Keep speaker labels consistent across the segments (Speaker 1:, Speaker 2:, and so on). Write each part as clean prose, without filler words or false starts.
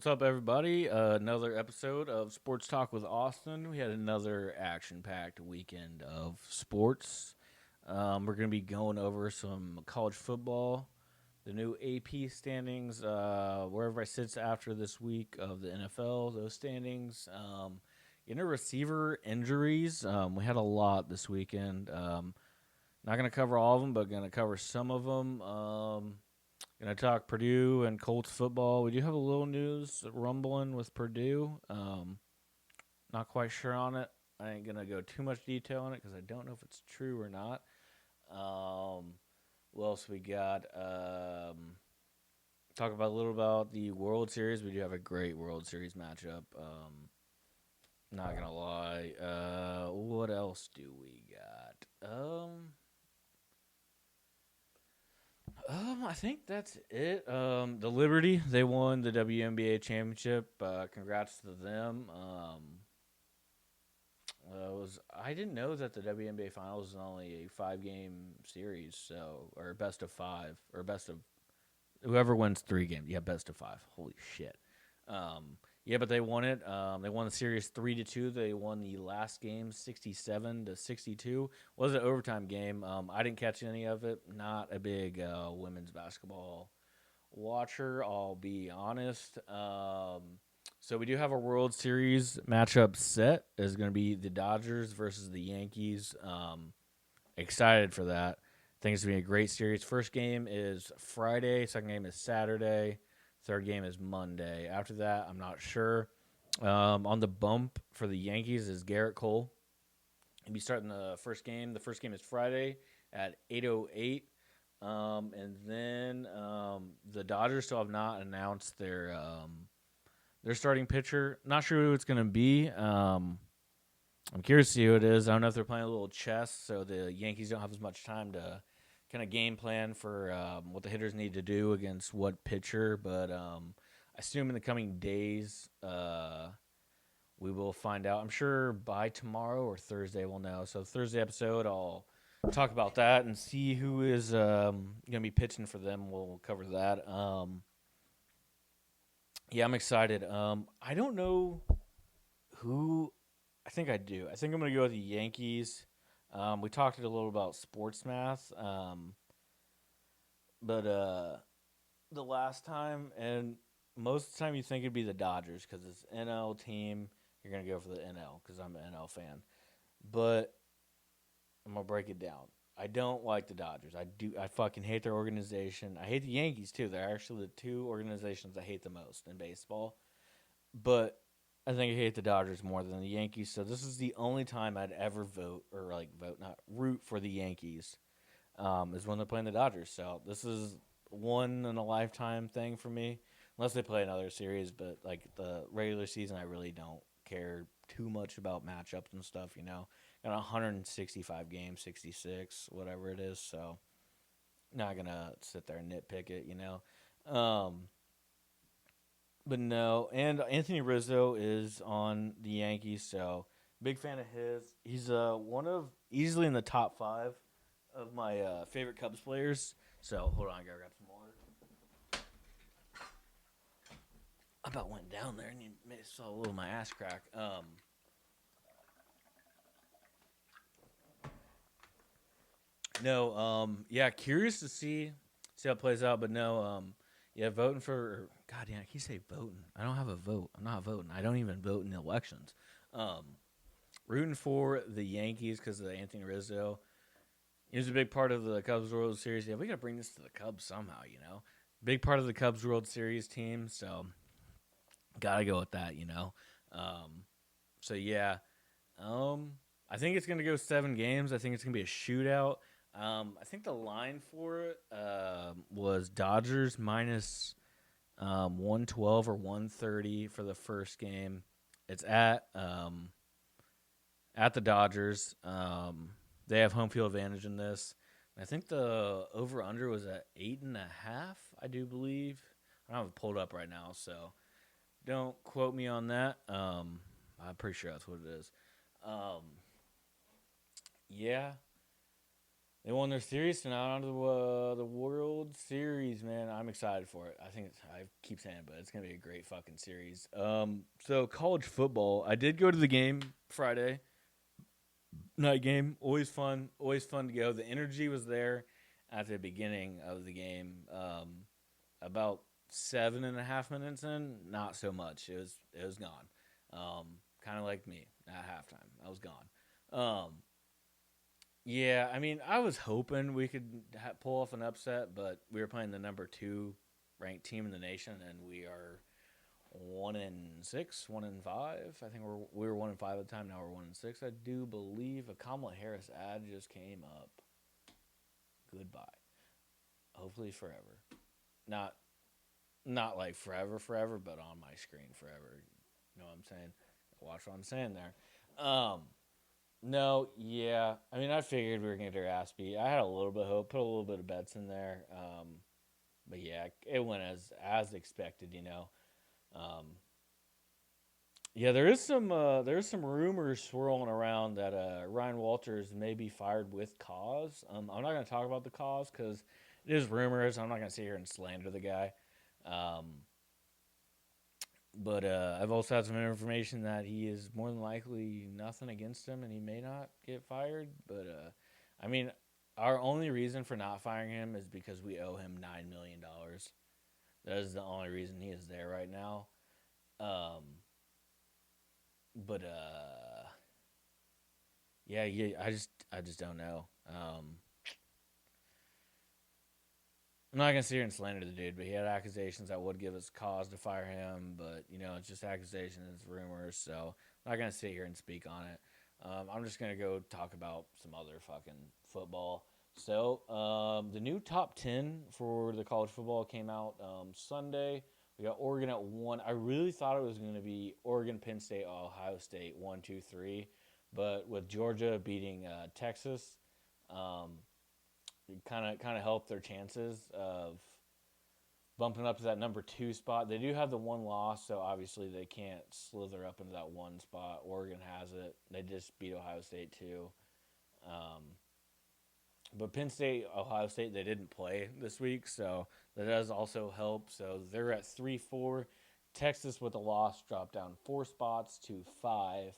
Speaker 1: What's up, everybody? Another episode of Sports Talk with Austin. We had another action-packed weekend of sports. We're going to be going over some college football, the new AP standings, wherever I sits after this week of the NFL, those standings. Receiver injuries. We had a lot this weekend. Not going to cover all of them, but going to cover some of them. Going to talk Purdue and Colts football. We do have a little news rumbling with Purdue. Not quite sure on it. I ain't going to go too much detail on it because I don't know if it's true or not. What else we got? Talk about a little about the World Series. We do have a great World Series matchup. Not going to lie. What else do we got? I think that's it. The Liberty, they won the WNBA championship. Congrats to them. I didn't know that the WNBA finals is only a 5-game series, or best of 5, or best of whoever wins 3 games. Yeah, best of 5. Holy shit. Yeah, but they won it. They won the series 3-2. They won the last game 67-62. Was an overtime game. I didn't catch any of it. Not a big women's basketball watcher, I'll be honest. So we do have a World Series matchup set. It's going to be the Dodgers versus the Yankees. Excited for that. I think it's going to be a great series. First game is Friday. Second game is Saturday. Third game is Monday. After that, I'm not sure. On the bump for the Yankees is Garrett Cole. He'll be starting the first game. The first game is Friday at 8:08. And then the Dodgers still have not announced their starting pitcher. Not sure who it's going to be. I'm curious to see who it is. I don't know if they're playing a little chess, so the Yankees don't have as much time to kind of game plan for what the hitters need to do against what pitcher. But I assume in the coming days we will find out. I'm sure by tomorrow or Thursday we'll know. So Thursday episode, I'll talk about that and see who is going to be pitching for them. We'll cover that. Yeah, I'm excited. I don't know who. I think I do. I think I'm going to go with the Yankees. We talked a little about sports math, but the last time, and most of the time you think it'd be the Dodgers because it's an NL team. You're going to go for the NL because I'm an NL fan. But I'm going to break it down. I don't like the Dodgers. I fucking hate their organization. I hate the Yankees, too. They're actually the 2 organizations I hate the most in baseball. But I think I hate the Dodgers more than the Yankees. So this is the only time I'd ever root for the Yankees, is when they're playing the Dodgers. So this is one in a lifetime thing for me, unless they play another series. But like the regular season, I really don't care too much about matchups and stuff. Got 165 games, 66, whatever it is. So not gonna sit there and nitpick it. But no, and Anthony Rizzo is on the Yankees, so big fan of his. He's one of easily in the top 5 of my favorite Cubs players. So hold on, I gotta grab some water. I about went down there and you saw a little of my ass crack. Yeah, curious to see how it plays out, but no, yeah, voting for God, yeah, I keep saying voting. I don't have a vote. I'm not voting. I don't even vote in the elections. Rooting for the Yankees because of Anthony Rizzo. He was a big part of the Cubs World Series. Yeah, we got to bring this to the Cubs somehow, Big part of the Cubs World Series team, so got to go with that, So, yeah. I think it's going to go 7 games. I think it's going to be a shootout. I think the line for it was Dodgers minus 112 or 130 for the first game. It's at the Dodgers. They have home field advantage in this. I think the over-under was at 8.5, I do believe. I don't have it pulled up right now, so don't quote me on that. I'm pretty sure that's what it is. Yeah. They won their series, and now on to the World Series, man. I'm excited for it. I keep saying it, but it's gonna be a great fucking series. So college football. I did go to the game Friday night game. Always fun to go. The energy was there at the beginning of the game. About 7.5 minutes in, not so much. It was gone. Kind of like me at halftime. I was gone. Yeah, I mean, I was hoping we could pull off an upset, but we were playing the number two ranked team in the nation, and we are 1-6, 1-5. I think we were 1-5 at the time. Now we're 1-6. I do believe a Kamala Harris ad just came up. Goodbye. Hopefully forever. Not not like forever, but on my screen forever. You know what I'm saying? Watch what I'm saying there. No, yeah. I mean, I figured we were gonna get our ass beat. I had a little bit of hope, put a little bit of bets in there. But yeah, it went as expected. Um, yeah, there is some rumors swirling around that Ryan Walters may be fired with cause. I'm not gonna talk about the cause because it is rumors. I'm not gonna sit here and slander the guy. Um, But I've also had some information that he is more than likely nothing against him, and he may not get fired. But I mean, our only reason for not firing him is because we owe him $9 million. That is the only reason he is there right now. Um, but yeah, I just don't know. I'm not gonna sit here and slander the dude, but he had accusations that would give us cause to fire him. But it's just accusations, it's rumors. So I'm not gonna sit here and speak on it. I'm just gonna go talk about some other fucking football. So the new top 10 for the college football came out Sunday. We got Oregon at 1. I really thought it was going to be Oregon, Penn State, Ohio State 1, 2, 3, but with Georgia beating Texas, um, kind of helped their chances of bumping up to that number 2 spot. They do have the one loss, so obviously they can't slither up into that one spot. Oregon has it. They just beat Ohio State too. Um, but Penn State, Ohio State, they didn't play this week, so that does also help. So they're at 3-4. Texas with a loss dropped down 4 spots to 5.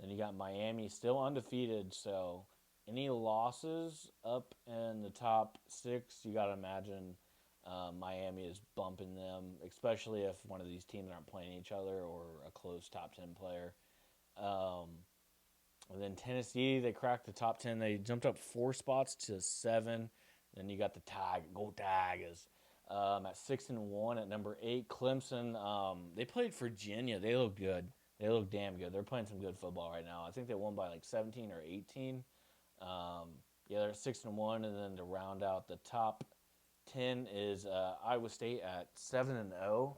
Speaker 1: Then you got Miami still undefeated, so any losses up in the top 6, you got to imagine Miami is bumping them, especially if one of these teams aren't playing each other or a close top 10 player. Um, and then Tennessee, they cracked the top 10. They jumped up 4 spots to 7. Then you got the Go Tigers, at 6-1 at number 8. Clemson, they played Virginia. They look good. They look damn good. They're playing some good football right now. I think they won by like 17 or 18. Yeah, they're at 6-1, and then to round out the top 10 is Iowa State at 7-0.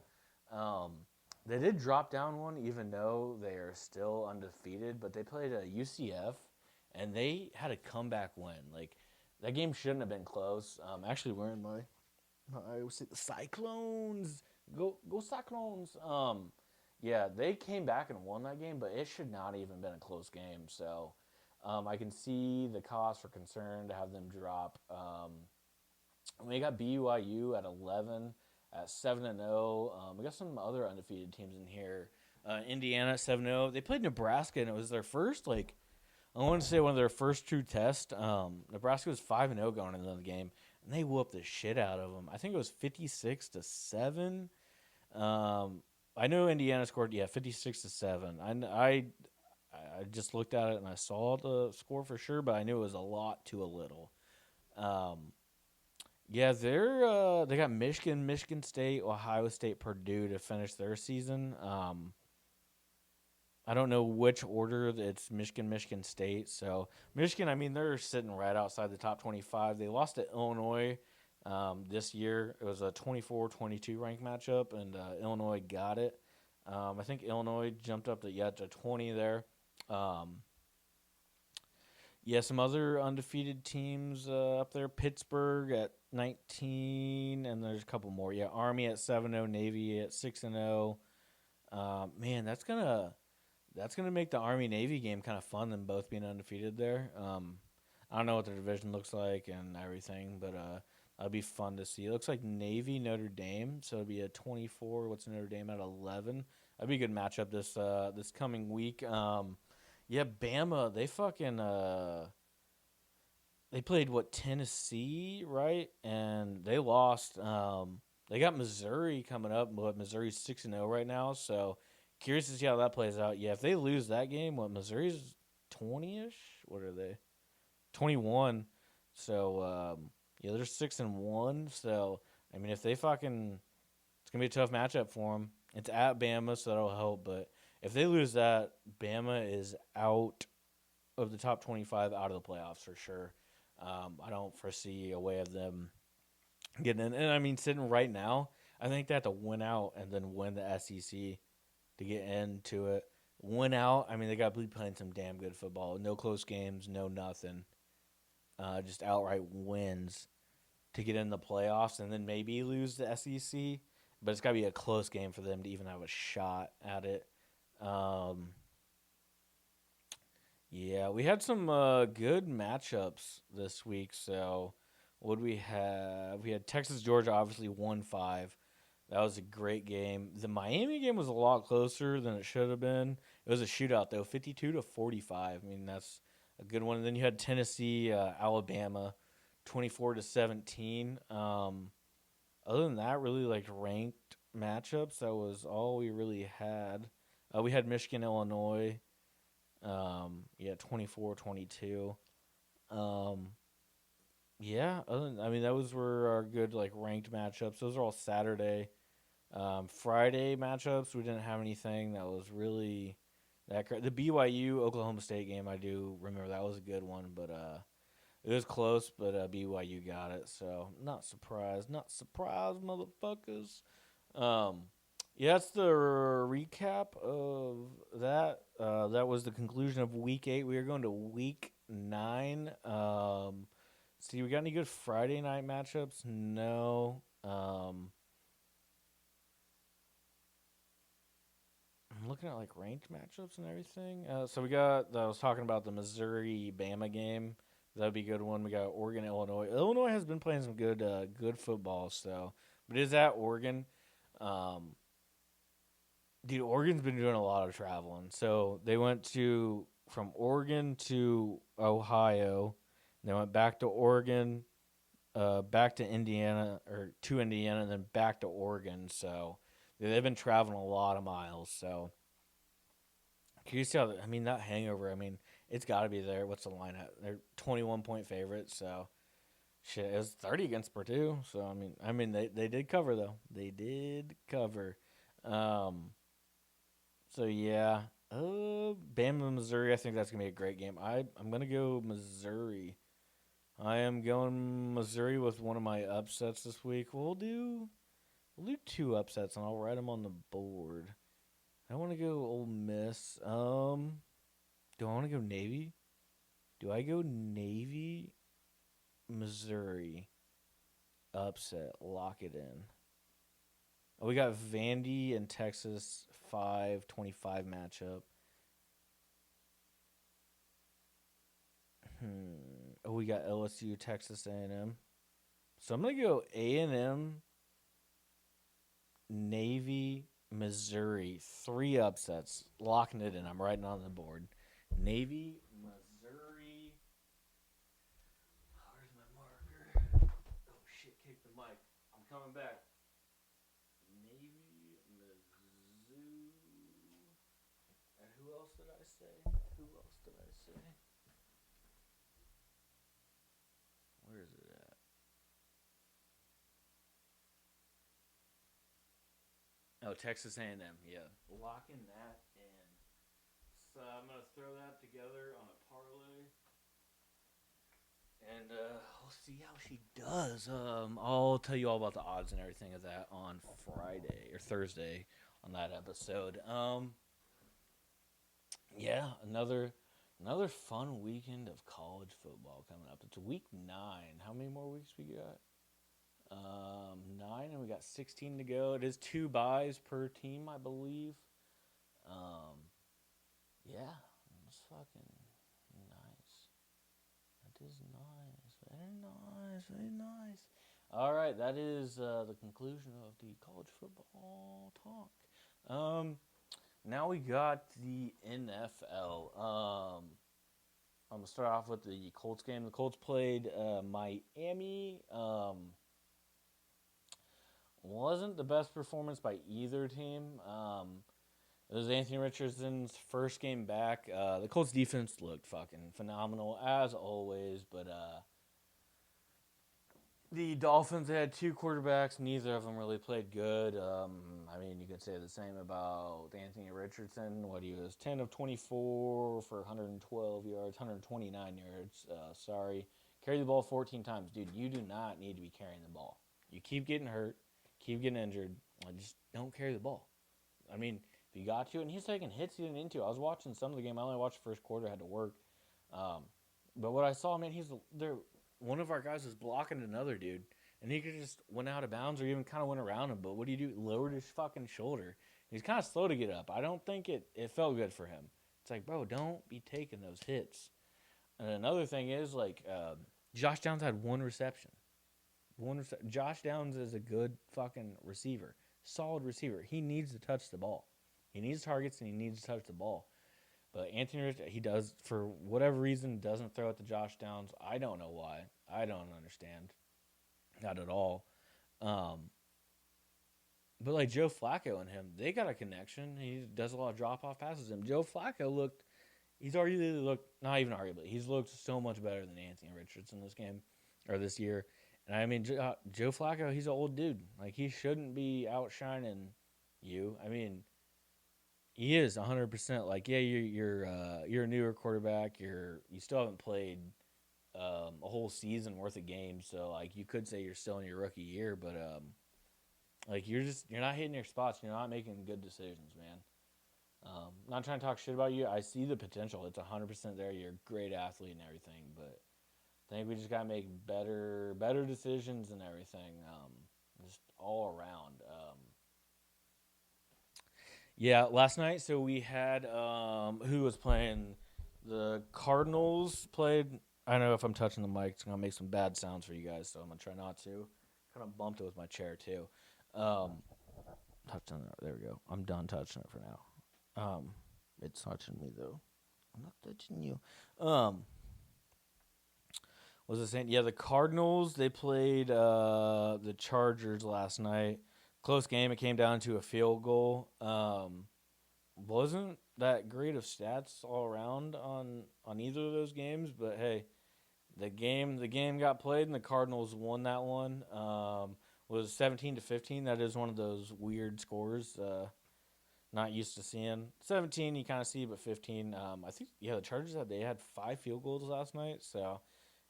Speaker 1: They did drop down one, even though they are still undefeated. But they played a UCF, and they had a comeback win. Like that game shouldn't have been close. Actually, wearing my Iowa State, the Cyclones. Go Cyclones. Yeah, they came back and won that game, but it should not even been a close game. So, I can see the cause for concern to have them drop. We got BYU at 11 at 7-0. We got some other undefeated teams in here. Indiana at 7-0. They played Nebraska, and it was their first, like, I want to say one of their first true tests. Nebraska was 5-0 going into the game, and they whooped the shit out of them. I think it was 56-7. I know Indiana scored, 56-7. I just looked at it and I saw the score for sure, but I knew it was a lot to a little. Yeah, they got Michigan State, Ohio State, Purdue to finish their season. I don't know which order it's Michigan State. So Michigan, I mean, they're sitting right outside the top 25. They lost to Illinois this year. It was a 24-22 ranked matchup, and Illinois got it. I think Illinois jumped up to 20 there. Yeah, some other undefeated teams up there. Pittsburgh at 19, and there's a couple more. Yeah, Army at 7-0, Navy at 6-0. Man, that's gonna make the Army Navy game kind of fun. Them both being undefeated there. I don't know what the division looks like and everything, but that'll be fun to see. It looks like Navy Notre Dame, so it'll be a 24. What's Notre Dame at 11? That'd be a good matchup this coming week. Yeah, Bama, they played what, Tennessee, right? And they lost. They got Missouri coming up, but Missouri's 6-0 right now, so curious to see how that plays out. Yeah, if they lose that game, what, Missouri's 20ish? What are they? 21. So yeah, they're 6-1. So I mean, if they fucking, it's gonna be a tough matchup for them. It's at Bama, so that'll help. But if they lose that, Bama is out of the top 25, out of the playoffs for sure. I don't foresee a way of them getting in. And I mean, sitting right now, I think they have to win out and then win the SEC to get into it. Win out. I mean, they got to be playing some damn good football. No close games, no nothing. Just outright wins to get in the playoffs and then maybe lose the SEC. But it's got to be a close game for them to even have a shot at it. Um, yeah, we had some good matchups this week. So, what did we have? We had Texas Georgia, obviously 1-5. That was a great game. The Miami game was a lot closer than it should have been. It was a shootout though, 52-45. I mean, that's a good one. And then you had Tennessee, Alabama, 24-17. Other than that, really like ranked matchups. That was all we really had. We had Michigan, Illinois. Yeah, 24-22. Um, yeah, I mean, those were our good like ranked matchups. Those are all Saturday. Friday matchups, we didn't have anything that was really that great. The BYU Oklahoma State game, I do remember that was a good one, but it was close. But BYU got it, so not surprised, motherfuckers. Um, yeah, that's the recap of that. That was the conclusion of week 8. We are going to week 9. See, we got any good Friday night matchups? No. I'm looking at like ranked matchups and everything. So we got. I was talking about the Missouri Bama game. That'd be a good one. We got Oregon, Illinois. Illinois has been playing some good football. So, but it is at Oregon. Um, Dude, Oregon's been doing a lot of traveling. So they went to from Oregon to Ohio. And they went back to Oregon, back to Indiana, or to Indiana, and then back to Oregon. So they've been traveling a lot of miles. So can you see how? I mean, that hangover. I mean, it's got to be there. What's the line at? They're 21-point favorites. So shit, it was 30 against Purdue. So I mean, they did cover though. They did cover. Um, so yeah, Bama, Missouri. I think that's gonna be a great game. I'm gonna go Missouri. I am going Missouri with one of my upsets this week. We'll do 2 upsets, and I'll write them on the board. I want to go Ole Miss. Do I want to go Navy? Do I go Navy, Missouri upset? Lock it in. Oh, we got Vandy and Texas 5-25 matchup. Oh, we got LSU, Texas A&M. So I'm gonna go A&M, Navy, Missouri. 3 upsets. Locking it in. I'm writing on the board. Navy, Missouri. Where's my marker? Oh shit! Kick the mic. I'm coming back. Navy, Mizzou. And who else did I say? Where is it at? Oh, Texas A&M. Yeah, locking that in. So I'm gonna throw that together on a parlay, and we'll see how she does. I'll tell you all about the odds and everything of that on Friday or Thursday on that episode. Yeah, another fun weekend of college football coming up. It's week 9. How many more weeks we got? 9, and we got 16 to go. It is 2 buys per team, I believe. Yeah, it's fucking nice. is nice. Very nice. Very nice. All right, that is the conclusion of the college football talk. Now we got the NFL. I'm gonna start off with the Colts game. The Colts played Miami. Wasn't the best performance by either team. It was Anthony Richardson's first game back. The Colts defense looked fucking phenomenal as always, but the Dolphins had two quarterbacks. Neither of them really played good. I mean, you could say the same about Anthony Richardson. He was 10 of 24 for 112 yards, 129 yards. Carried the ball 14 times. Dude, you do not need to be carrying the ball. You keep getting hurt, keep getting injured. Just don't carry the ball. I mean, if you got to, and he's taking hits he didn't into. I was watching some of the game. I only watched the first quarter. I had to work. But what I saw, man, one of our guys was blocking another dude, and he could just went out of bounds or even kind of went around him. But what do you do? Lowered his fucking shoulder. He's kind of slow to get up. I don't think it felt good for him. It's like, bro, don't be taking those hits. And another thing is, Josh Downs had one reception. Josh Downs is a good fucking receiver. Solid receiver. He needs to touch the ball. He needs targets, and he needs to touch the ball. But Anthony, he does, for whatever reason, doesn't throw it to Josh Downs. I don't know why. I don't understand. Not at all. But Joe Flacco and him, they got a connection. He does a lot of drop-off passes. And Joe Flacco he's looked so much better than Anthony Richardson this game, or this year. And I mean, Joe Flacco, he's an old dude. He shouldn't be outshining you. I mean, he is 100%. You're a newer quarterback. You still haven't played a whole season worth of games, so you could say you're still in your rookie year, but you're not hitting your spots. You're not making good decisions, man. I'm not trying to talk shit about you. I see the potential. It's 100% there. You're a great athlete and everything, but I think we just gotta make better decisions and everything, just all around. Yeah, last night, so we had, who was playing? The Cardinals played. I don't know if I'm touching the mic. It's going to make some bad sounds for you guys, so I'm going to try not to. Kind of bumped it with my chair, too. Touching it. There we go. I'm done touching it for now. It's touching me, though. I'm not touching you. Was I saying? Yeah, the Cardinals, they played the Chargers last night. Close game. It came down to a field goal. Wasn't that great of stats all around on either of those games, but hey, the game got played and the Cardinals won that one. Was 17-15. That is one of those weird scores. Not used to seeing 17. You kind of see, but 15. I think the Chargers had 5 field goals last night. So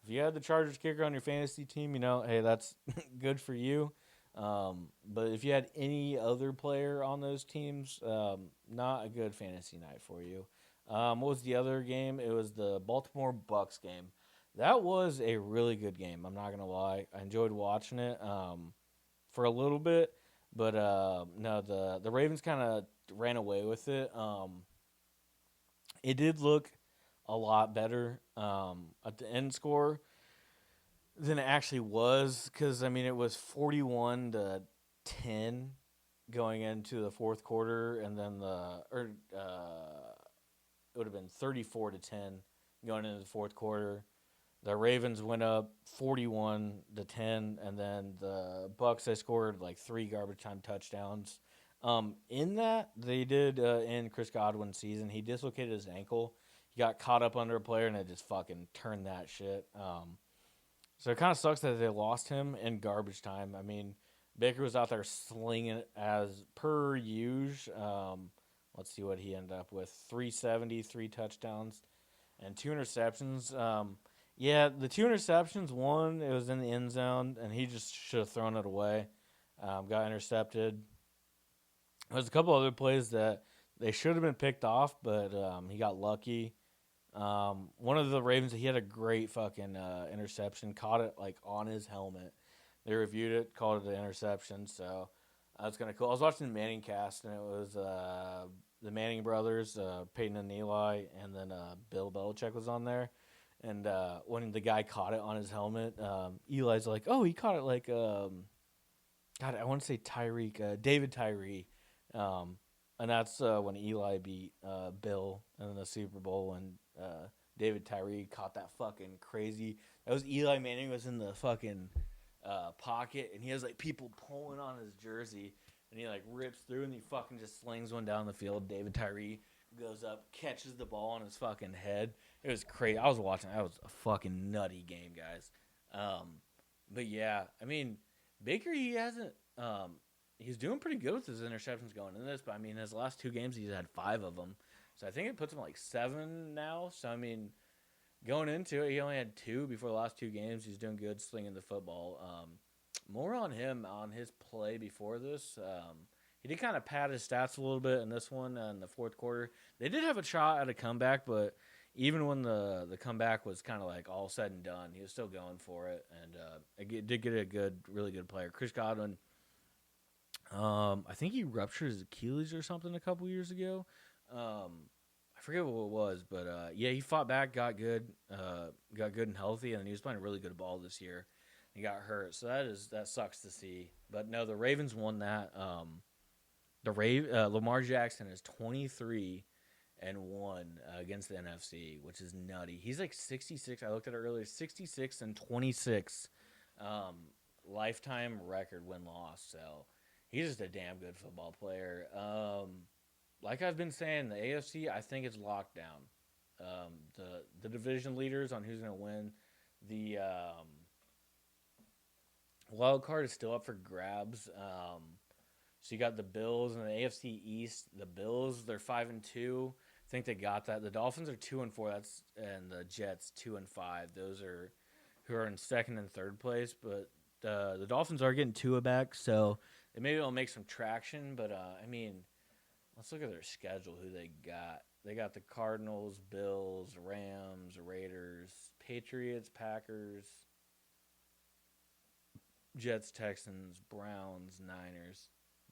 Speaker 1: if you had the Chargers kicker on your fantasy team, hey, that's good for you. But if you had any other player on those teams, not a good fantasy night for you. What was the other game? It was the Baltimore Bucks game. That was a really good game. I'm not going to lie. I enjoyed watching it for a little bit. But no, the Ravens kind of ran away with it. It did look a lot better at the end score than it actually was, because it was 41-10 going into the fourth quarter, and then it would have been 34-10 going into the fourth quarter. The Ravens went up 41-10, and then the Bucks, they scored 3 garbage time touchdowns. In that, they did end Chris Godwin's season. He dislocated his ankle. He got caught up under a player, and it just fucking turned that shit. So it kind of sucks that they lost him in garbage time. Baker was out there slinging it as per usual. Let's see what he ended up with. 370, 3 touchdowns, and 2 interceptions. The 2 interceptions, one, it was in the end zone, and he just should have thrown it away. Got intercepted. There's a couple other plays that they should have been picked off, but he got lucky. One of the Ravens, he had a great fucking interception. Caught it on his helmet. They reviewed it, called it an interception. So that's kind of cool. I was watching the Manning cast, and it was the Manning brothers, Peyton and Eli, and then Bill Belichick was on there. And when the guy caught it on his helmet, Eli's like, "Oh, he caught it like God, I want to say David Tyree." Um, and that's when Eli beat Bill in the Super Bowl, and David Tyree caught that fucking crazy. That was Eli Manning was in the fucking pocket, and he has like people pulling on his jersey, and he like rips through, and he fucking just slings one down the field. David Tyree goes up, catches the ball on his fucking head. It was crazy. I was watching. That was a fucking nutty game, guys. But yeah, I mean, Baker, he hasn't. He's doing pretty good with his interceptions going into this, but I mean, his last 2 games, he's had 5 of them. So I think it puts him like 7 now. So I mean, going into it, he only had 2 before the last 2 games. He's doing good slinging the football. More on him on his play before this. He did kind of pad his stats a little bit in this one in the fourth quarter. They did have a shot at a comeback, but even when the comeback was kind of like all said and done, he was still going for it, and it did get a really good player. Chris Godwin, I think he ruptured his Achilles or something a couple years ago. I forget what it was, but yeah, he fought back, got good and healthy, and he was playing a really good ball this year. He got hurt, so that sucks to see. But no, the Ravens won that. Lamar Jackson is 23-1 against the NFC, which is nutty. He's like 66. I looked at it earlier. 66-26 lifetime record win loss. So he's just a damn good football player. Like I've been saying, the AFC I think is locked down. The division leaders on who's going to win. The wild card is still up for grabs. So you got the Bills in the AFC East. The Bills, they're 5-2. I think they got that. The Dolphins are 2-4. And the Jets 2-5. Those are who are in second and third place. But the Dolphins are getting Tua back, so maybe it'll make some traction. But I mean, let's look at their schedule. Who they got? They got the Cardinals, Bills, Rams, Raiders, Patriots, Packers, Jets, Texans, Browns, Niners,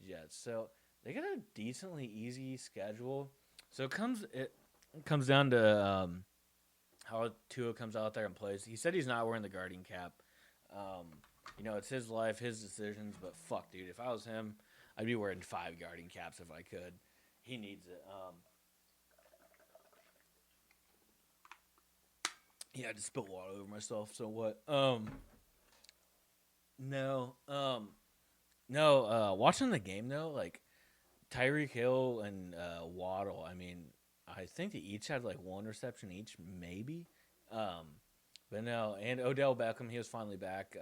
Speaker 1: Jets. So they got a decently easy schedule. So it comes down to how Tua comes out there and plays. He said he's not wearing the guarding cap. It's his life, his decisions. But fuck, dude, if I was him, I'd be wearing 5 guarding caps if I could. He needs it. Yeah, I just spilled water over myself. So what? No. Watching the game though, like Tyreek Hill and Waddle. I mean, I think they each had like 1 reception each, maybe. But no, and Odell Beckham, he was finally back.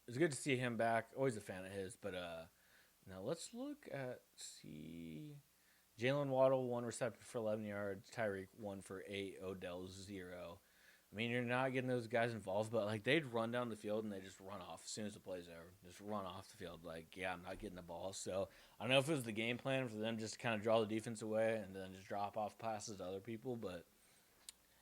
Speaker 1: It was good to see him back. Always a fan of his. But now let's look at Jalen Waddle 1 reception for 11 yards. Tyreek 1 for 8. Odell 0. I mean, you're not getting those guys involved, but like they'd run down the field and they just run off as soon as the play's over. Just run off the field. Like, yeah, I'm not getting the ball. So I don't know if it was the game plan for them just to kind of draw the defense away and then just drop off passes to other people. But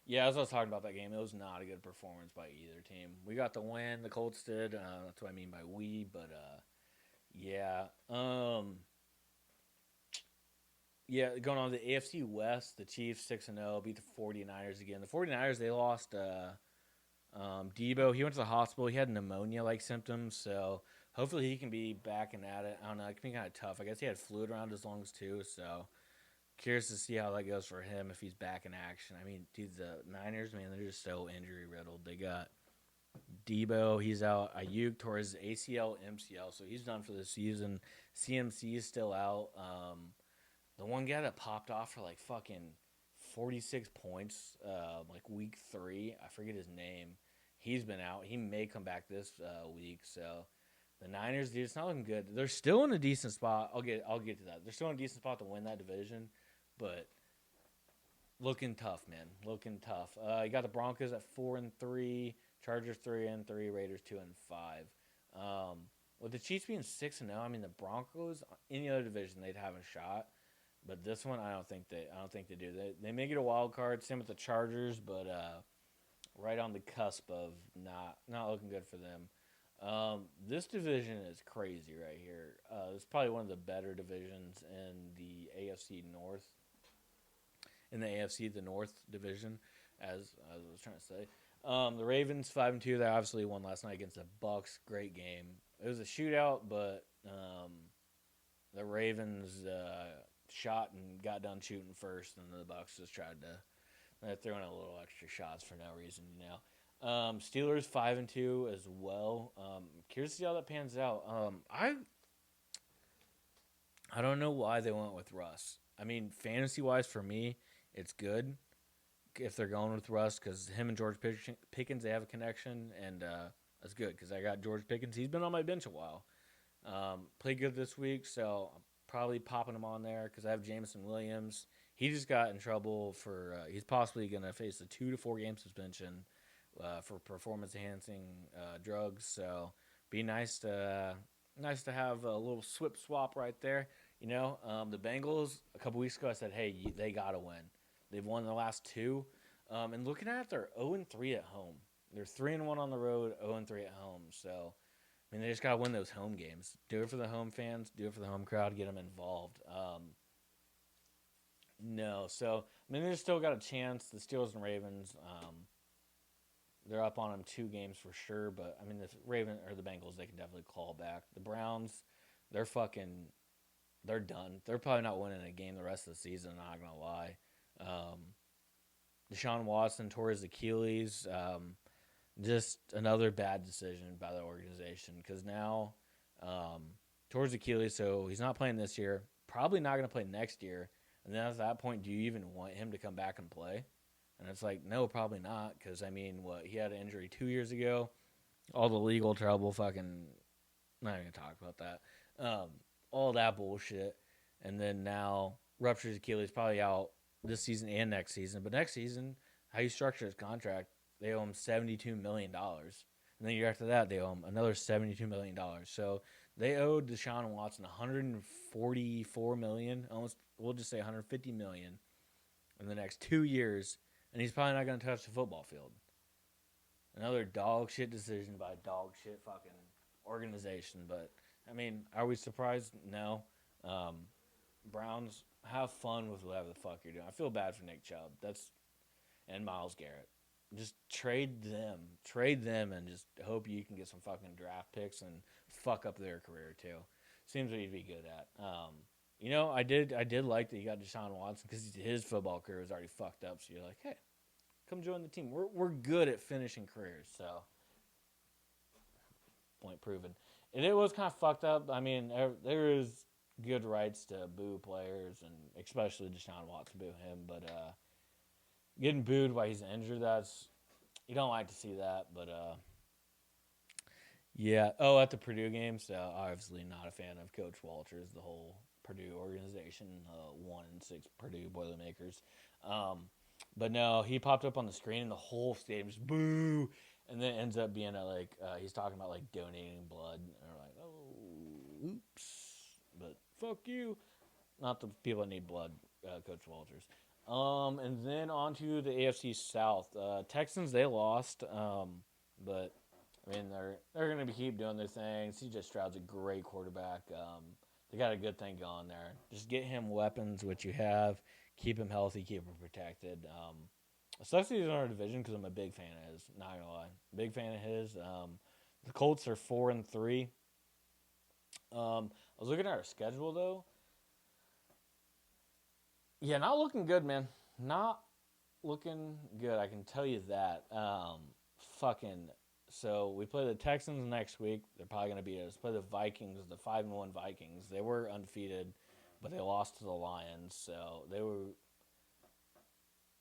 Speaker 1: yeah, as I was talking about that game, it was not a good performance by either team. We got the win. The Colts did. That's what I mean by we. But yeah. Yeah, going on the AFC West, the Chiefs 6-0 beat the 49ers again. The 49ers, they lost Debo. He went to the hospital. He had pneumonia-like symptoms, so hopefully he can be back and at it. I don't know. It can be kind of tough. I guess he had fluid around his lungs too, so curious to see how that goes for him if he's back in action. I mean, dude, the Niners, man, they're just so injury-riddled. They got Debo, he's out. Ayuk tore his ACL, MCL, so he's done for the season. CMC is still out. The one guy that popped off for like fucking 46 points, like week 3, I forget his name. He's been out. He may come back this week. So the Niners, dude, it's not looking good. They're still in a decent spot. I'll get to that. They're still in a decent spot to win that division, but looking tough, man. Looking tough. You got the Broncos at 4-3, Chargers 3-3, Raiders 2-5. With the Chiefs being 6-0, I mean the Broncos, any other division they'd have a shot. But this one, I don't think they do. They may get a wild card. Same with the Chargers, but right on the cusp of not looking good for them. This division is crazy right here. It's probably one of the better divisions in the AFC North. In the AFC, the North division, as I was trying to say. The Ravens 5-2. They obviously won last night against the Bucks. Great game. It was a shootout, but the Ravens shot and got done shooting first, and the Bucks just tried to throw in a little extra shots for no reason. Steelers 5-2 as well. Curious to see how that pans out. I don't know why they went with Russ. I mean, fantasy wise for me, it's good if they're going with Russ because him and George Pickens, they have a connection, and that's good because I got George Pickens. He's been on my bench a while. Played good this week, so I'm probably popping him on there because I have Jameson Williams. He just got in trouble for he's possibly going to face a 2 to 4 game suspension for performance enhancing drugs. So be nice to have a little swap right there. The Bengals a couple weeks ago I said, hey, they gotta win. They've won the last two, and looking at it, they're 0-3 at home. They're 3-1 on the road, 0-3 at home. So I mean, they just gotta win those home games. Do it for the home fans. Do it for the home crowd. Get them involved. No, so I mean, they still got a chance. The Steelers and Ravens, they're up on them 2 games for sure. But I mean, the Bengals, they can definitely claw back. The Browns, they're done. They're probably not winning a game the rest of the season. Not gonna lie. Deshaun Watson tore his Achilles. Just another bad decision by the organization because now towards Achilles, so he's not playing this year. Probably not going to play next year. And then at that point, do you even want him to come back and play? And it's like, no, probably not because, I mean, he had an injury 2 years ago. All the legal trouble, fucking, not even going to talk about that. All that bullshit. And then now ruptures Achilles, probably out this season and next season. But next season, how you structure his contract, they owe him $72 million. And then the year after that, they owe him another $72 million. So they owed Deshaun Watson $144 million, almost, we'll just say $150 million in the next 2 years. And he's probably not going to touch the football field. Another dog shit decision by a dog shit fucking organization. But, I mean, are we surprised? No. Browns, have fun with whatever the fuck you're doing. I feel bad for Nick Chubb. And Myles Garrett. Just trade them, and just hope you can get some fucking draft picks and fuck up their career too. Seems what you'd be good at. I did like that you got Deshaun Watson because his football career was already fucked up. So you're like, hey, come join the team. We're good at finishing careers. So point proven. And it was kind of fucked up. I mean, there is good rights to boo players, and especially Deshaun Watson, boo him, but getting booed while he's injured, you don't like to see that, but yeah. Oh, at the Purdue game, so obviously not a fan of Coach Walters, the whole Purdue organization, 1-6 Purdue Boilermakers. But no, he popped up on the screen and the whole stadium just boo, and then it ends up being he's talking about donating blood, and they're like, oh, oops, but fuck you, not the people that need blood, Coach Walters. And then on to the AFC South. Texans, they lost, but I mean they're going to keep doing their thing. CJ Stroud's a great quarterback. They got a good thing going there. Just get him weapons, which you have. Keep him healthy, keep him protected. Especially in our division because I'm a big fan of his. Not gonna lie, big fan of his. The Colts are 4-3. I was looking at our schedule though. Yeah, not looking good, man. Not looking good. I can tell you that. So we play the Texans next week. They're probably going to beat us. Play the Vikings, the 5-1 Vikings. They were undefeated, but they lost to the Lions. So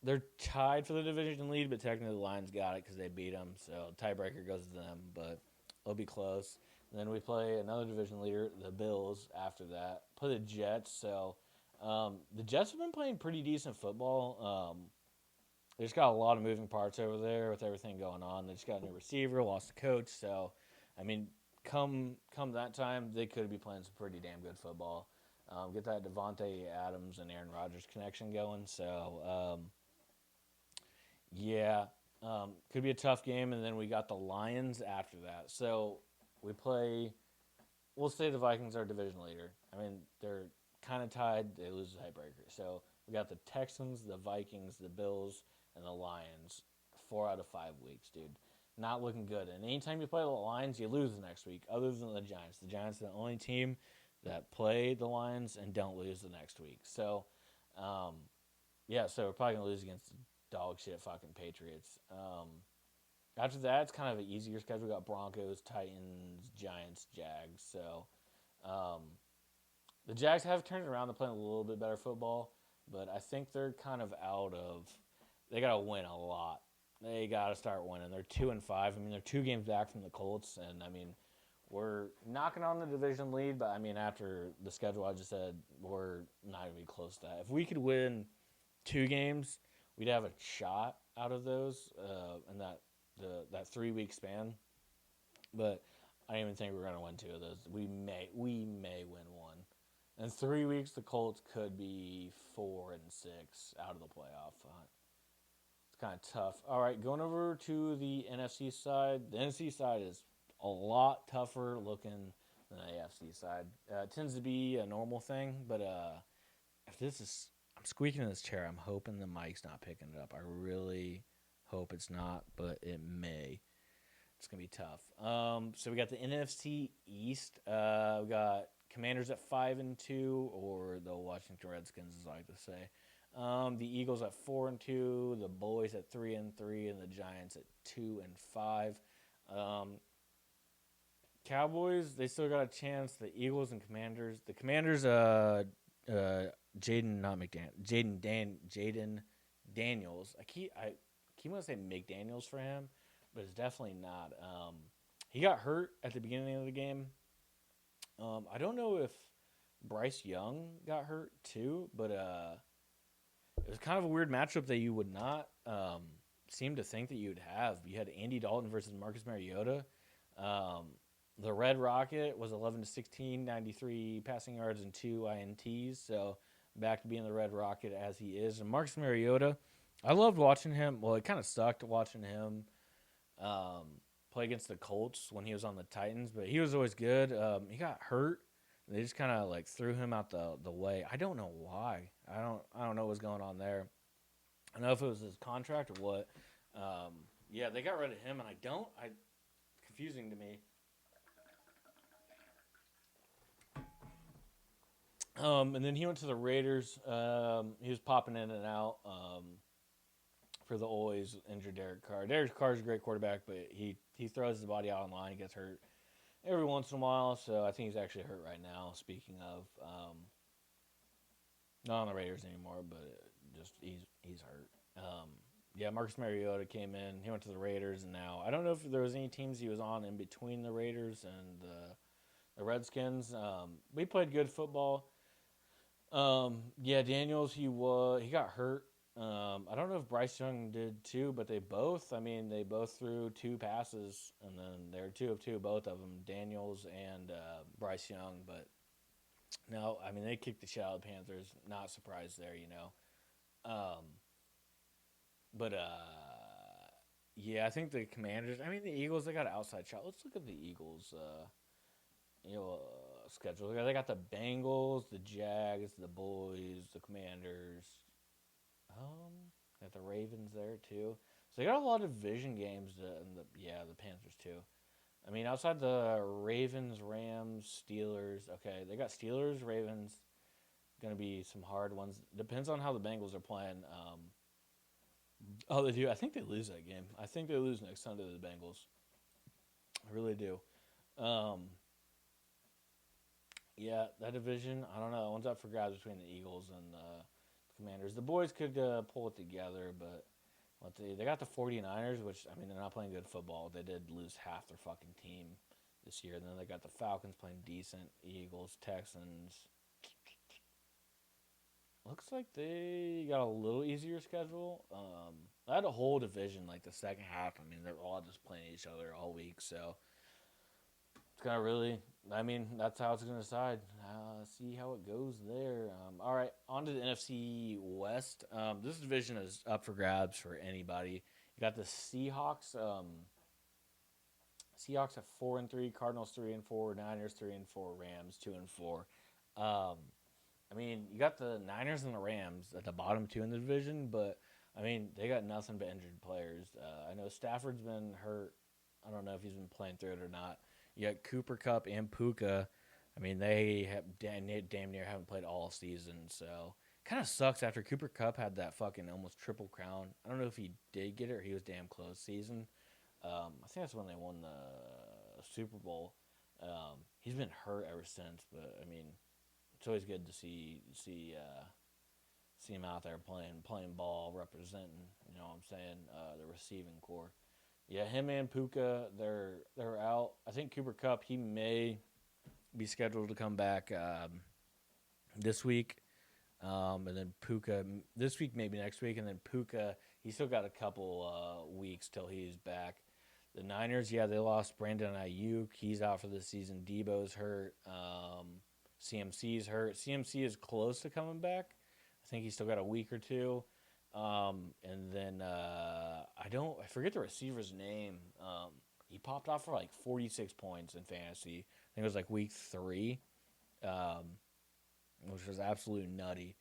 Speaker 1: they're tied for the division lead, but technically the Lions got it because they beat them. So tiebreaker goes to them, but it'll be close. And then we play another division leader, the Bills. After that, play the Jets. So. The Jets have been playing pretty decent football. They just got a lot of moving parts over there with everything going on. They just got a new receiver, lost the coach. So, I mean, come that time, they could be playing some pretty damn good football. Get that Devontae Adams and Aaron Rodgers connection going. So, yeah, could be a tough game. And then we got the Lions after that. So we play. We'll say the Vikings are division leader. I mean, they're kind of tied. They lose the tiebreaker. So we got the Texans, the Vikings, the Bills, and the Lions 4 out of 5 weeks, dude. Not looking good. And anytime you play the Lions, you lose the next week, other than the Giants. The Giants are the only team that play the Lions and don't lose the next week. So, yeah, so we're probably going to lose against the dog shit fucking Patriots. After that, it's kind of an easier schedule. We got Broncos, Titans, Giants, Jags. So, the Jags have turned around. They're playing a little bit better football, but I think they're kind of out of. They got to win a lot. They got to start winning. They're 2-5. I mean, they're 2 games back from the Colts, and I mean, we're knocking on the division lead. But I mean, after the schedule I just said, we're not even close to that. If we could win 2 games, we'd have a shot out of those in that 3 week span. But I don't even think we're gonna win 2 of those. We may win one. In 3 weeks, the Colts could be 4-6 out of the playoff hunt. It's kind of tough. All right, going over to the NFC side. The NFC side is a lot tougher looking than the AFC side. It tends to be a normal thing, but if this is, I'm squeaking in this chair. I'm hoping the mic's not picking it up. I really hope it's not, but it may. It's gonna be tough. So we got the NFC East. We got Commanders at 5-2, or the Washington Redskins, as I like to say. The Eagles at 4-2, the Boys at 3-3, and the Giants at 2-5. Cowboys, they still got a chance. The Eagles and Commanders. The Commanders, Jaden Daniels. I keep want to say McDaniels for him, but it's definitely not. He got hurt at the beginning of the game. I don't know if Bryce Young got hurt too, but it was kind of a weird matchup that you would not seem to think that you would have. You had Andy Dalton versus Marcus Mariota. The Red Rocket was 11-16, 93 passing yards and 2 INTs. So back to being the Red Rocket as he is. And Marcus Mariota, I loved watching him. Well, it kind of sucked watching him play against the Colts when he was on the Titans, but he was always good. He got hurt. They just kind of like threw him out the way. I don't know why. I don't know what's going on there. I don't know if it was his contract or what. Yeah, they got rid of him, and confusing to me. And then he went to the Raiders. He was popping in and out for the always injured Derek Carr. Derek Carr is a great quarterback, but he throws his body out on line. He gets hurt every once in a while, so I think he's actually hurt right now. Speaking of, not on the Raiders anymore, but just he's hurt. Yeah, Marcus Mariota came in. He went to the Raiders, and now I don't know if there was any teams he was on in between the Raiders and the Redskins. We played good football. Yeah, Daniels, he got hurt. I don't know if Bryce Young did too, but they both threw 2 passes, and then they're 2 of 2, both of them, Daniels and Bryce Young. But no, I mean, they kicked the shit out of the Panthers. Not surprised there, you know. But yeah, I think the Commanders. I mean, the Eagles, they got an outside shot. Let's look at the Eagles. Schedule. They got the Bengals, the Jags, the Boys, the Commanders. Got the Ravens there too. So they got a lot of division games. The Panthers too. I mean, outside the Ravens, Rams, Steelers. Okay, they got Steelers, Ravens. Going to be some hard ones. Depends on how the Bengals are playing. They do. I think they lose that game. I think they lose next Sunday to the Bengals. I really do. Yeah, that division, I don't know. One's up for grabs between the Eagles and the Commanders. The Boys could pull it together, but they got the 49ers, which, I mean, they're not playing good football. They did lose half their fucking team this year. And then they got the Falcons playing decent, Eagles, Texans. Looks like they got a little easier schedule. That whole division, like the second half, I mean, they're all just playing each other all week, so it's gonna really. I mean, that's how it's gonna decide. See how it goes there. All right, on to the NFC West. This division is up for grabs for anybody. You got the Seahawks. Seahawks at 4-3, Cardinals 3-4, Niners 3-4, Rams 2-4. I mean, you got the Niners and the Rams at the bottom 2 in the division, but I mean, they got nothing but injured players. I know Stafford's been hurt. I don't know if he's been playing through it or not. You got Cooper Cup and Puka. I mean, they have damn near haven't played all season, so kind of sucks after Cooper Cup had that fucking almost triple crown. I don't know if he did get it or he was damn close season. I think that's when they won the Super Bowl. He's been hurt ever since, but I mean, it's always good to see him out there playing ball, representing. You know what I'm saying? The receiving core. Yeah, him and Puka, they're out. I think Cooper Cup, he may be scheduled to come back this week, and then Puka this week, maybe next week, and then Puka, he's still got a couple weeks till he's back. The Niners, yeah, they lost Brandon Ayuk. He's out for the season. Debo's hurt. CMC's hurt. CMC is close to coming back. I think he's still got a week or two. And then I forget the receiver's name. He popped off for like 46 points in fantasy. I think it was like week 3, which was absolutely nutty.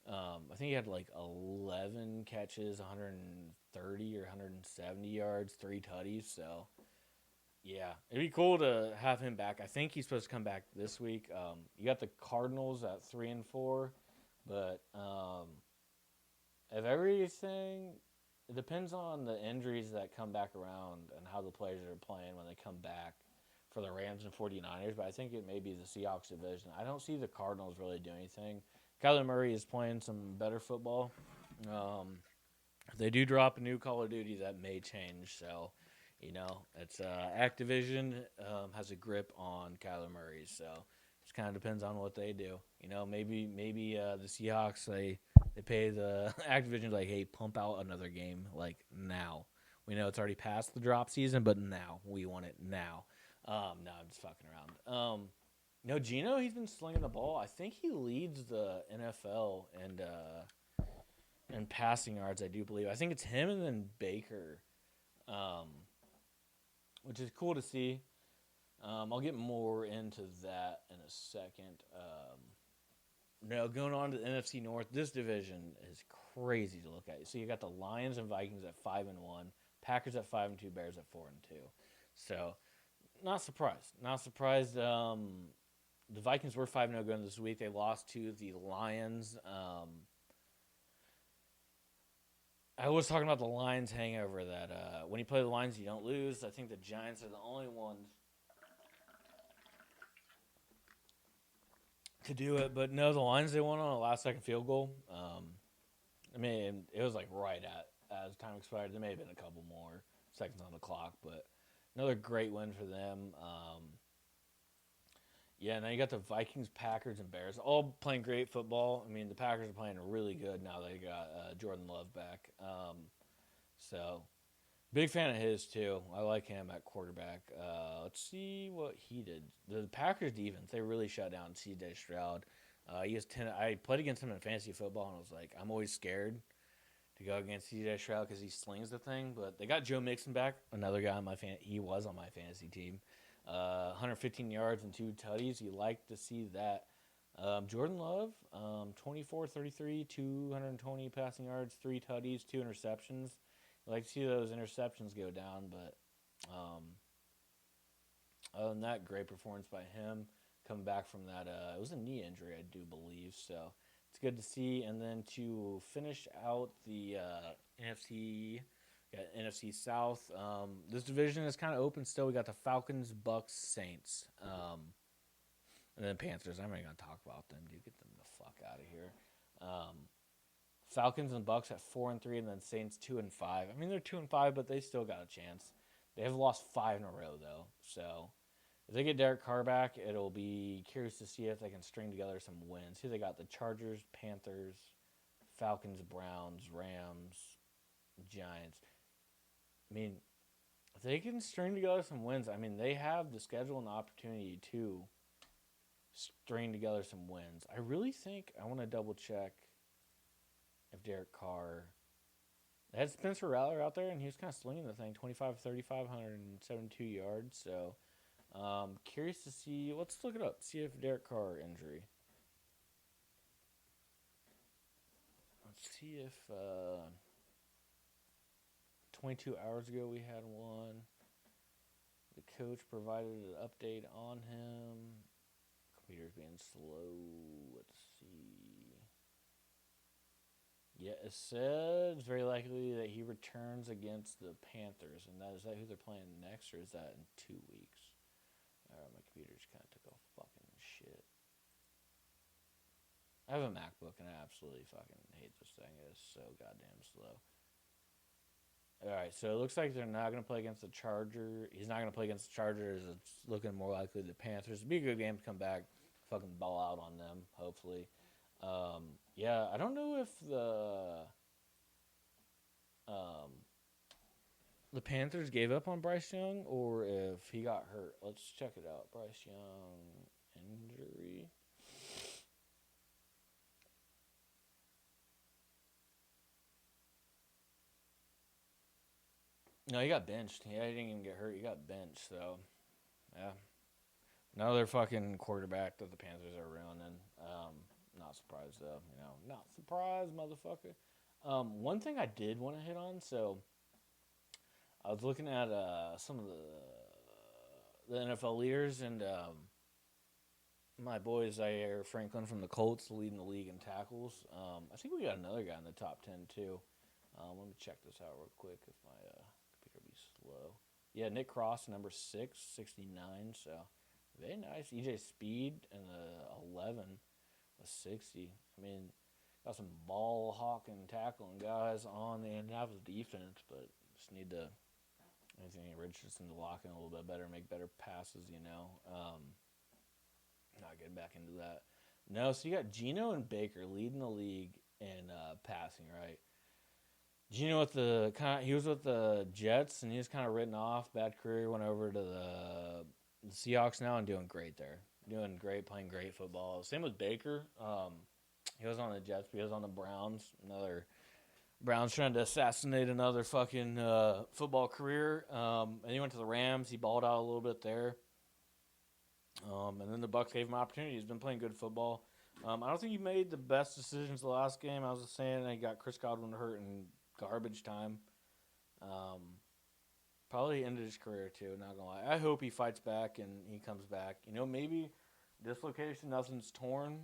Speaker 1: I think he had like 11 catches, 130 or 170 yards, 3 tutties. So, yeah, it'd be cool to have him back. I think he's supposed to come back this week. You got the Cardinals at 3-4, but if everything, it depends on the injuries that come back around and how the players are playing when they come back for the Rams and 49ers, but I think it may be the Seahawks division. I don't see the Cardinals really doing anything. Kyler Murray is playing some better football. If they do drop a new Call of Duty, that may change. So, you know, it's Activision has a grip on Kyler Murray. So, it just kind of depends on what they do. You know, maybe the Seahawks, they pay the Activision like, hey, pump out another game like now. We know it's already past the drop season, but now we want it now. No, I'm just fucking around. No, Geno, he's been slinging the ball. I think he leads the NFL and passing yards, I do believe. I think it's him and then Baker, which is cool to see. I'll get more into that in a second. Now, going on to the NFC North, this division is crazy to look at. So you got the Lions and Vikings at 5-1, Packers at 5-2, Bears at 4-2. So, not surprised. Not surprised. The Vikings were 5-0 going this week. They lost to the Lions. I was talking about the Lions hangover that when you play the Lions, you don't lose. I think the Giants are the only ones to do it. But no, the Lions, they won on a last-second field goal. I mean, it was like right as time expired. There may have been a couple more seconds on the clock, but another great win for them. Yeah, now you got the Vikings, Packers, and Bears all playing great football. I mean, the Packers are playing really good now. They got Jordan Love back. So, big fan of his, too. I like him at quarterback. Let's see what he did. The Packers defense, they really shut down C.J. Stroud. He has 10. I played against him in fantasy football, and I was like, I'm always scared to go against C.J. Stroud because he slings the thing. But they got Joe Mixon back, another guy on he was on my fantasy team. 115 yards and 2 tutties. You like to see that. Jordan Love, 24-33, 220 passing yards, 3 tutties, 2 interceptions. You like to see those interceptions go down, but other than that, great performance by him coming back from that. It was a knee injury, I do believe, so it's good to see. And then to finish out the NFC South. This division is kind of open still. We got the Falcons, Bucks, Saints, and then Panthers. I'm not going to talk about them, dude. Get them the fuck out of here. Falcons and Bucks at 4-3, and then Saints 2-5. I mean, they're 2-5, but they still got a chance. They have lost 5 in a row though, so if they get Derek Carr back, it'll be curious to see if they can string together some wins. Here they got the Chargers, Panthers, Falcons, Browns, Rams, Giants. I mean, if they can string together some wins, I mean, they have the schedule and the opportunity to string together some wins. I really think I want to double check if Derek Carr. They had Spencer Rattler out there, and he was kind of slinging the thing, 25-35, 172 yards. So, curious to see. Let's look it up. See if Derek Carr injury. Let's see if. 22 hours ago we had one. The coach provided an update on him. Computer's being slow. Let's see. Yeah, it said it's very likely that he returns against the Panthers. And is that who they're playing next, or is that in 2 weeks? Alright, my computer just kind of took a fucking shit. I have a MacBook and I absolutely fucking hate this thing. It is so goddamn slow. Alright, so it looks like they're not going to play against the Chargers. He's not going to play against the Chargers. It's looking more likely the Panthers. It'd be a good game to come back, fucking ball out on them, hopefully. Yeah, I don't know if the Panthers gave up on Bryce Young or if he got hurt. Let's check it out. Bryce Young injury. No, he got benched. Yeah, he didn't even get hurt. He got benched. So, yeah. Another fucking quarterback that the Panthers are running. Not surprised, though. Not surprised, motherfucker. One thing I did want to hit on, so I was looking at some of the NFL leaders, and my boy Zaire Franklin from the Colts leading the league in tackles. I think we got another guy in the top 10, too. Let me check this out real quick if my computer be slow. Yeah, Nick Cross, number 6, 69, so very nice. EJ Speed in the 11 with 60. I mean, got some ball hawking, tackling guys on the Indianapolis defense, but just need to Anthony Richardson to lock in a little bit better, make better passes, Not getting back into that. No, so you got Geno and Baker leading the league in passing, right? Geno he was with the Jets, and he was kind of written off. Bad career, went over to the Seahawks now and doing great there. Doing great, playing great football. Same with Baker. He was on the Jets, but he was on the Browns. Browns trying to assassinate another fucking football career. And he went to the Rams. He balled out a little bit there. And then the Bucs gave him opportunity. He's been playing good football. I don't think he made the best decisions the last game. I was just saying, he got Chris Godwin hurt in garbage time. Probably ended his career too, not gonna lie. I hope he fights back and he comes back. Maybe dislocation, nothing's torn.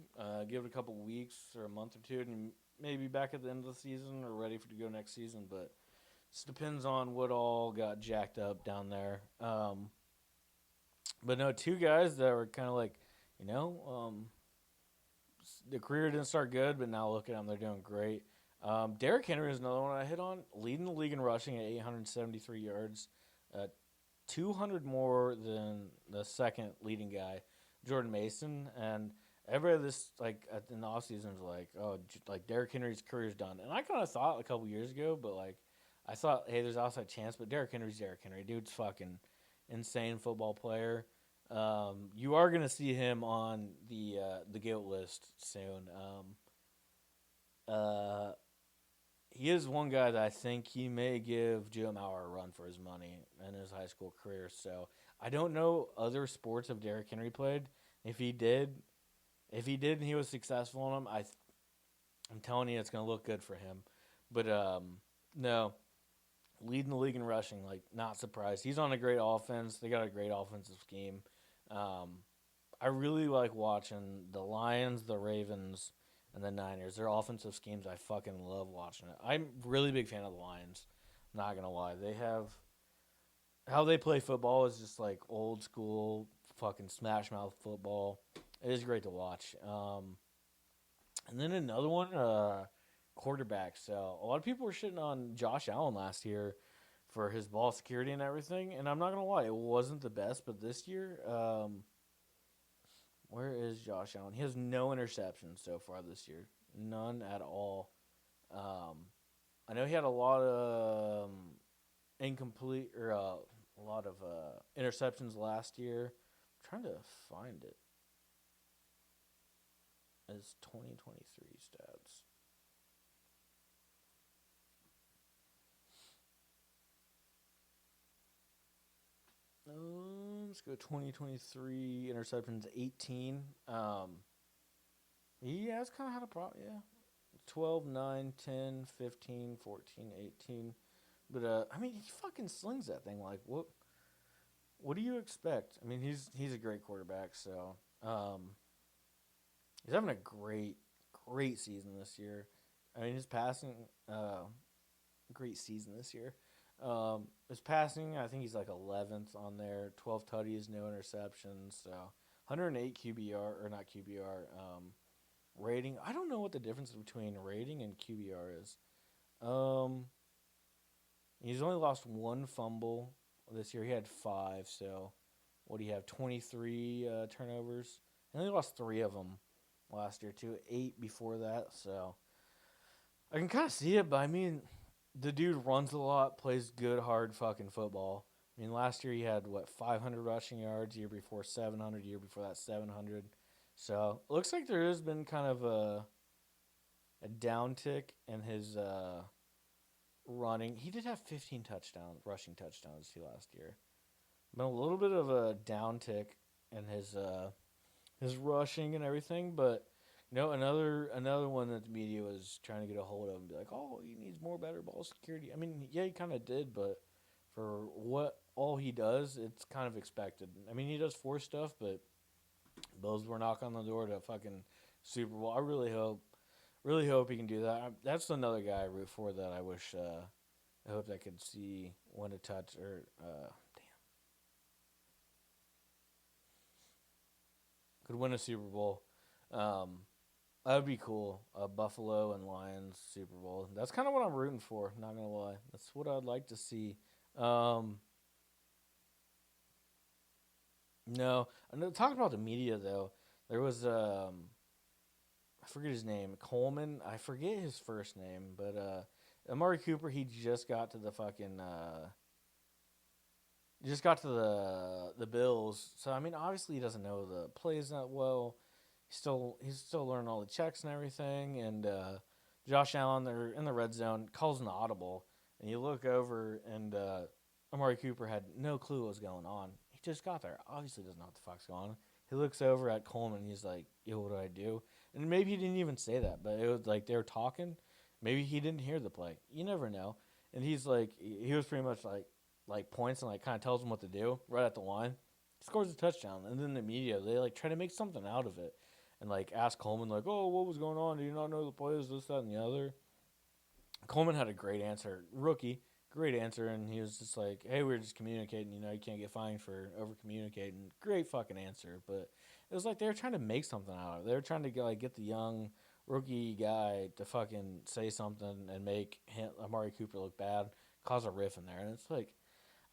Speaker 1: Give it a couple weeks or a month or two, and he may be back at the end of the season or ready to go next season. But it depends on what all got jacked up down there. But no, two guys that were kind of like, the career didn't start good, but now look at them, they're doing great. Derrick Henry is another one I hit on, leading the league in rushing at 873 yards, 200 more than the second leading guy, Jordan Mason. And everybody in the offseason was like, oh, Derrick Henry's career's done. And I kind of thought a couple years ago, but I thought, hey, there's outside chance, but Derrick Henry's Derrick Henry. Dude's fucking insane football player. You are gonna see him on the GOAT list soon. He is one guy that I think he may give Joe Mauer a run for his money in his high school career. So I don't know other sports if Derrick Henry played. If he did and he was successful in them, I'm telling you it's gonna look good for him. But no. Leading the league in rushing, not surprised. He's on a great offense. They got a great offensive scheme. I really like watching the Lions, the Ravens, and the Niners. Their offensive schemes, I fucking love watching it. I'm a really big fan of the Lions. Not going to lie. They have... How they play football is just old school fucking smash mouth football. It is great to watch. And then another one... quarterback. So a lot of people were shitting on Josh Allen last year for his ball security and everything, and I'm not gonna lie, it wasn't the best. But this year, where is Josh Allen? He has no interceptions so far this year, none at all. I know he had a lot of incomplete or a lot of interceptions last year. I'm trying to find it. His 2023 stats. Let's go 2023 interceptions 18. He has kind of had a problem, yeah. 12, 9, 10, 15, 14, 18. But I mean, he fucking slings that thing. Like, what do you expect? I mean, he's a great quarterback. So he's having a great season this year. I mean, his passing, great season this year. His passing, I think he's like 11th on there. 12 tutties, no interceptions. So 108 QBR or not QBR. Rating. I don't know what the difference between rating and QBR is. Um, he's only lost one fumble this year. He had five. So what do you have? 23 turnovers. He only lost three of them last year too. 8 before that. So I can kind of see it, but I mean, the dude runs a lot, plays good, hard fucking football. I mean, last year he had, 500 rushing yards, year before 700, year before that 700. So it looks like there has been kind of a downtick in his running. He did have 15 rushing touchdowns last year. Been a little bit of a downtick in his rushing and everything, but another one that the media was trying to get a hold of and be like, oh, he needs better ball security. I mean, yeah, he kind of did, but for what all he does, it's kind of expected. I mean, he does force stuff, but those were knock on the door to fucking Super Bowl. I really hope he can do that. That's another guy I root for that I wish, I hope I could see win a touch or could win a Super Bowl. That would be cool. Buffalo and Lions Super Bowl. That's kind of what I'm rooting for. Not gonna lie, that's what I'd like to see. Um, no, talking about the media though. There was I forget his name, Coleman. I forget his first name, but Amari Cooper. He just got to the fucking just got to the Bills. So I mean, obviously he doesn't know the plays that well. He's still learning all the checks and everything. And Josh Allen, they're in the red zone, calls an audible, and you look over, and Amari Cooper had no clue what was going on. He just got there. Obviously doesn't know what the fuck's going on. He looks over at Coleman. He's like, "Yo, what do I do?" And maybe he didn't even say that, but it was like they were talking. Maybe he didn't hear the play. You never know. And he's like, he was pretty much like points and like kind of tells him what to do right at the line. He scores a touchdown, and then the media they like try to make something out of it, and like ask Coleman like, "Oh, what was going on? Do you not know the plays? This, that, and the other." Coleman had a great answer, rookie, great answer, and he was just like, "Hey, we were just communicating. You can't get fined for over communicating." Great fucking answer, but it was like they were trying to make something out of it. They were trying to get the young rookie guy to fucking say something and make Amari Cooper look bad, cause a riff in there, and it's like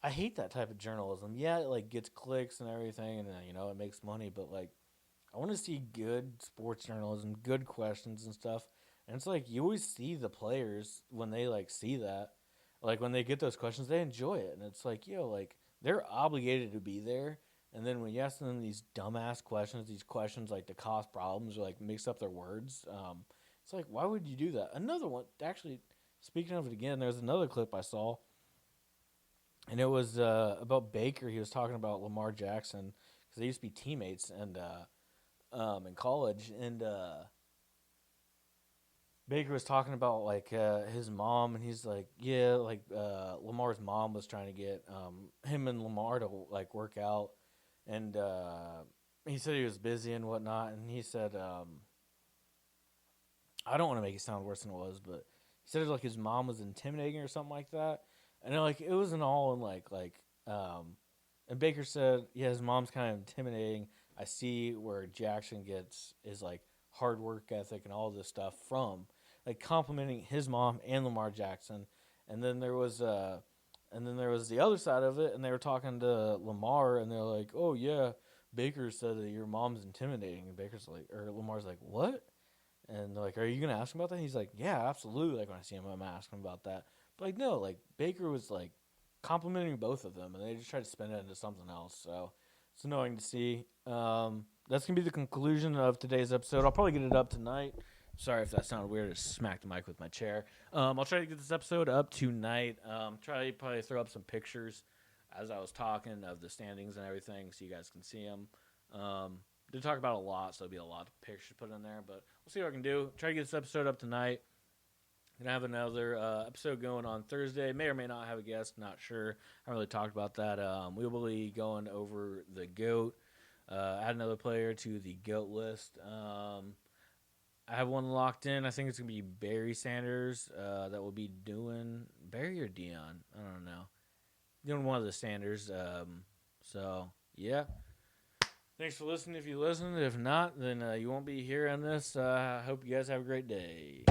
Speaker 1: I hate that type of journalism. Yeah, it like gets clicks and everything, and it makes money. But like, I want to see good sports journalism, good questions and stuff. And it's like you always see the players when they like see that, like when they get those questions, they enjoy it, and it's like like they're obligated to be there. And then when you ask them these dumbass questions, these questions like to cause problems or like mix up their words, it's like why would you do that? Another one, actually, speaking of it again, there's another clip I saw and it was about Baker. He was talking about Lamar Jackson because they used to be teammates and in college. And Baker was talking about like his mom, and he's like, yeah, like Lamar's mom was trying to get him and Lamar to like work out, and he said he was busy and whatnot, and he said, I don't want to make it sound worse than it was, but he said like his mom was intimidating or something like that, and like it wasn't all in and Baker said, yeah, his mom's kind of intimidating. I see where Jackson gets his like hard work ethic and all this stuff from like complimenting his mom and Lamar Jackson, and then there was the other side of it, and they were talking to Lamar, and they're like, oh yeah, Baker said that your mom's intimidating, and Baker's like, or Lamar's like, what? And they're like, are you gonna ask him about that? He's like, yeah, absolutely. Like when I see him, I'm gonna ask him about that. But like, no, like Baker was like complimenting both of them, and they just tried to spin it into something else. So it's annoying to see. That's gonna be the conclusion of today's episode. I'll probably get it up tonight. Sorry if that sounded weird. I just smacked the mic with my chair. I'll try to get this episode up tonight. Try to probably throw up some pictures as I was talking of the standings and everything, so you guys can see them. Did talk about a lot, so there'll be a lot of pictures put in there, but we'll see what I can do. Try to get this episode up tonight. Gonna have another episode going on Thursday. May or may not have a guest. Not sure. I haven't really talked about that. We will be going over the GOAT. Add another player to the GOAT list. I have one locked in. I think it's gonna be Barry Sanders. That will be doing Barry or Dion. I don't know. Doing one of the Sanders. So yeah. Thanks for listening. If you listened, if not, then you won't be hearing this. I hope you guys have a great day.